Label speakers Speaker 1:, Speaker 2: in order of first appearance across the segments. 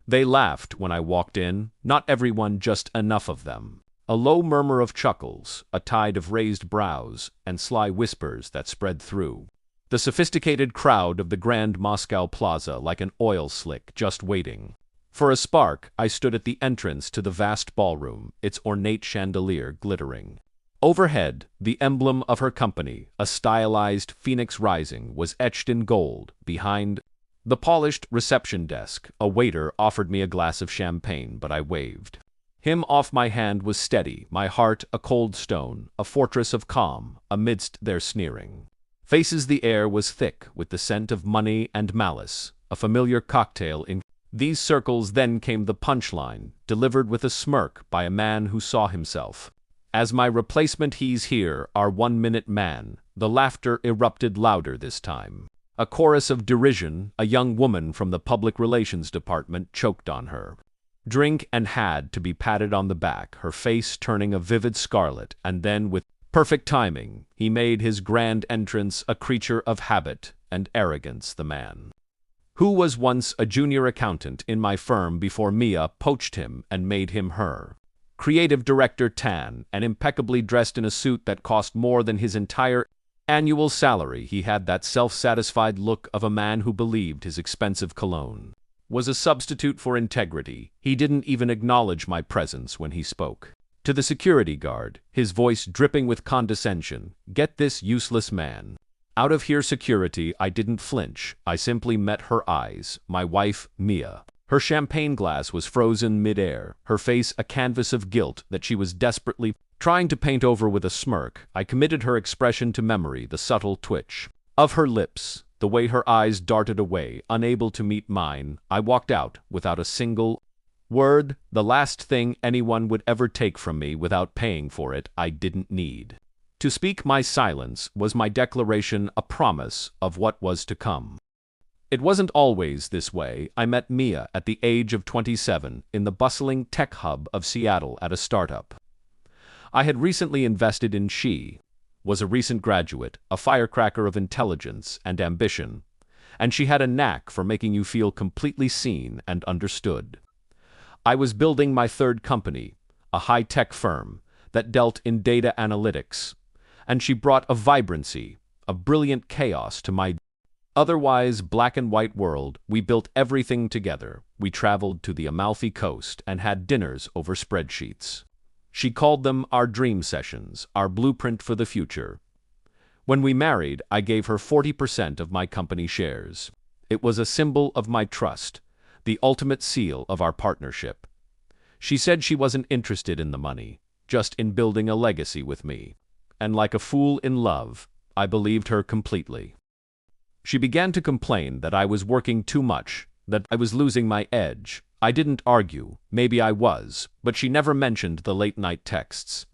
Speaker 1: They laughed when I walked in, not everyone, just enough of them. A low murmur of chuckles, a tide of raised brows, and sly whispers that spread through the sophisticated crowd of the Grand Moscow Plaza like an oil slick just waiting for a spark. I stood at the entrance to the vast ballroom, its ornate chandelier glittering. Overhead, the emblem of her company, a stylized phoenix rising, was etched in gold. Behind the polished reception desk, a waiter offered me a glass of champagne, but I waved him off. My hand was steady, my heart a cold stone, a fortress of calm amidst their sneering faces. The air was thick with the scent of money and malice, a familiar cocktail in these circles. Then came the punchline, delivered with a smirk by a man who saw himself as my replacement. "He's here, our 1-minute man." The laughter erupted louder this time. A chorus of derision. A young woman from the public relations department choked on her drink and had to be patted on the back, her face turning a vivid scarlet, and then, with perfect timing, he made his grand entrance, a creature of habit and arrogance. The man who was once a junior accountant in my firm before Mia poached him and made him her creative director. Tan and impeccably dressed in a suit that cost more than his entire annual salary. He had that self-satisfied look of a man who believed his expensive cologne was a substitute for integrity. He didn't even acknowledge my presence when he spoke to the security guard, his voice dripping with condescension. "Get this useless man out of here." Security. I didn't flinch. I simply met her eyes. My wife, Mia. Her champagne glass was frozen mid-air, her face a canvas of guilt that she was desperately trying to paint over with a smirk. I committed her expression to memory, the subtle twitch of her lips, the way her eyes darted away, unable to meet mine. I walked out without a single word, the last thing anyone would ever take from me without paying for it. I didn't need to speak. My silence was my declaration, a promise of what was to come. It wasn't always this way. I met Mia at the age of 27 in the bustling tech hub of Seattle at a startup I had recently invested in. She was a recent graduate, a firecracker of intelligence and ambition, and she had a knack for making you feel completely seen and understood. I was building my third company, a high-tech firm that dealt in data analytics, and she brought a vibrancy, a brilliant chaos to my otherwise black-and-white world. We built everything together. We traveled to the Amalfi Coast and had dinners over spreadsheets. She called them our dream sessions, our blueprint for the future. When we married, I gave her 40% of my company shares. It was a symbol of my trust, the ultimate seal of our partnership. She said she wasn't interested in the money, just in building a legacy with me. And like a fool in love, I believed her completely. She began to complain that I was working too much, that I was losing my edge. I didn't argue, maybe I was, but she never mentioned the late-night texts,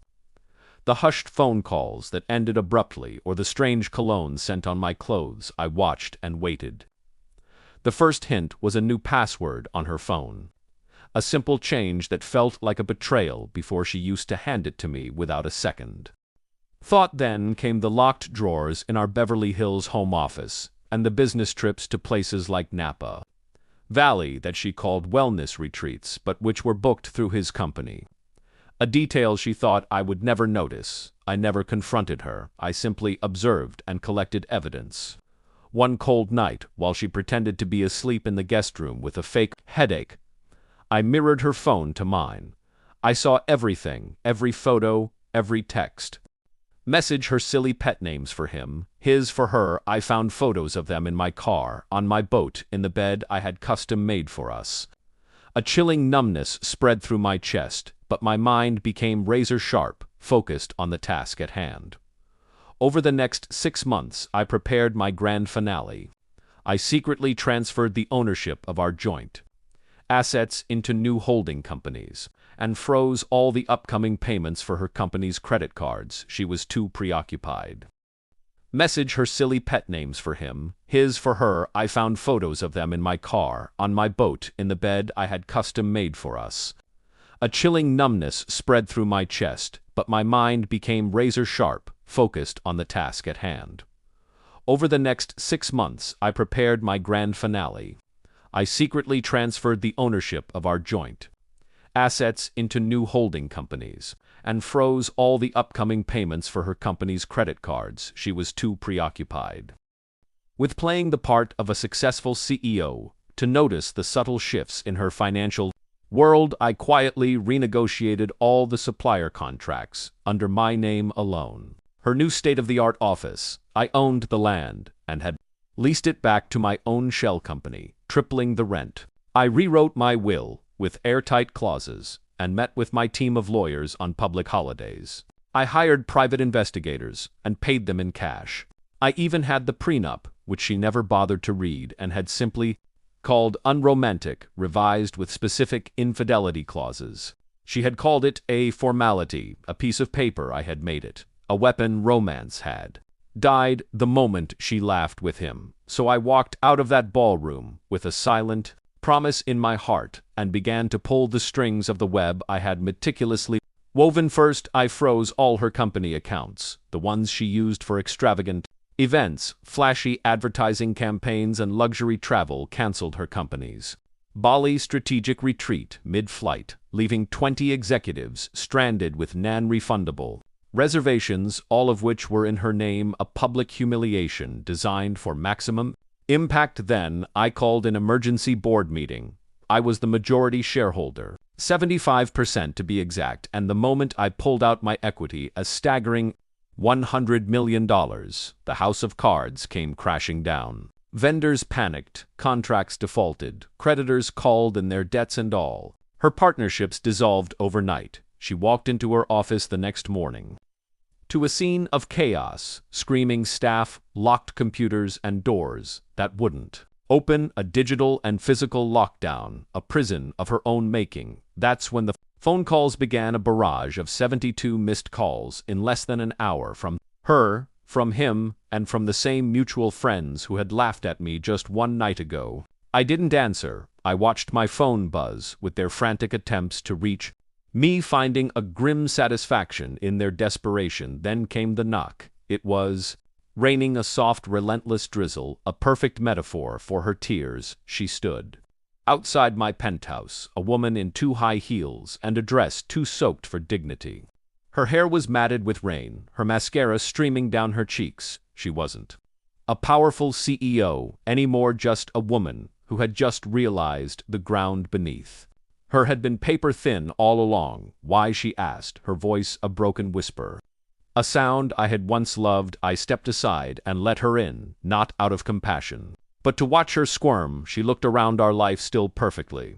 Speaker 1: the hushed phone calls that ended abruptly, or the strange cologne sent on my clothes. I watched and waited. The first hint was a new password on her phone, a simple change that felt like a betrayal before she used to hand it to me without a second thought. Then came the locked drawers in our Beverly Hills home office, and the business trips to places like Napa Valley that she called wellness retreats, but which were booked through his company. A detail she thought I would never notice. I never confronted her. I simply observed and collected evidence. One cold night, while she pretended to be asleep in the guest room with a fake headache, I mirrored her phone to mine. I saw everything, every photo, every text message, her silly pet names for him, his for her. I found photos of them in my car, on my boat, in the bed I had custom made for us. A chilling numbness spread through my chest, but my mind became razor-sharp, focused on the task at hand. Over the next 6 months, I prepared my grand finale. I secretly transferred the ownership of our joint assets into new holding companies, and froze all the upcoming payments for her company's credit cards. She was too preoccupied. Message, her silly pet names for him, his for her. I found photos of them in my car, on my boat, in the bed I had custom made for us. A chilling numbness spread through my chest, but my mind became razor-sharp, focused on the task at hand. Over the next 6 months, I prepared my grand finale. I secretly transferred the ownership of our joint assets into new holding companies, and froze all the upcoming payments for her company's credit cards. She was too preoccupied with playing the part of a successful CEO to notice the subtle shifts in her financial world. I quietly renegotiated all the supplier contracts under my name alone. Her new state-of-the-art office, I owned the land and had leased it back to my own shell company, tripling the rent. I rewrote my will with airtight clauses and met with my team of lawyers on public holidays. I hired private investigators and paid them in cash. I even had the prenup, which she never bothered to read and had simply called unromantic, revised with specific infidelity clauses. She had called it a formality, a piece of paper. I had made it a weapon. Romance had died the moment she laughed with him. So I walked out of that ballroom with a silent promise in my heart and began to pull the strings of the web I had meticulously woven. First, I froze all her company accounts, the ones she used for extravagant events, flashy advertising campaigns, and luxury travel. Canceled her company's Bali strategic retreat mid-flight, leaving 20 executives stranded with non-refundable reservations, all of which were in her name, a public humiliation designed for maximum impact. Then I called an emergency board meeting. I was the majority shareholder, 75% to be exact, and the moment I pulled out my equity, a staggering $100 million, the house of cards came crashing down. Vendors panicked, contracts defaulted, creditors called in their debts and all. Her partnerships dissolved overnight. She walked into her office the next morning to a scene of chaos, screaming staff, locked computers, and doors that wouldn't open, a digital and physical lockdown, a prison of her own making. That's when the phone calls began, a barrage of 72 missed calls in less than an hour from her, from him, and from the same mutual friends who had laughed at me just one night ago. I didn't answer. I watched my phone buzz with their frantic attempts to reach me, finding a grim satisfaction in their desperation. Then came the knock. It was raining, a soft, relentless drizzle, a perfect metaphor for her tears. She stood outside my penthouse, a woman in too high heels and a dress too soaked for dignity. Her hair was matted with rain, her mascara streaming down her cheeks. She wasn't a powerful CEO anymore, just a woman who had just realized the ground beneath her had been paper thin all along. Why, she asked, her voice a broken whisper. A sound I had once loved. I stepped aside and let her in, not out of compassion, but to watch her squirm. She looked around, our life still perfectly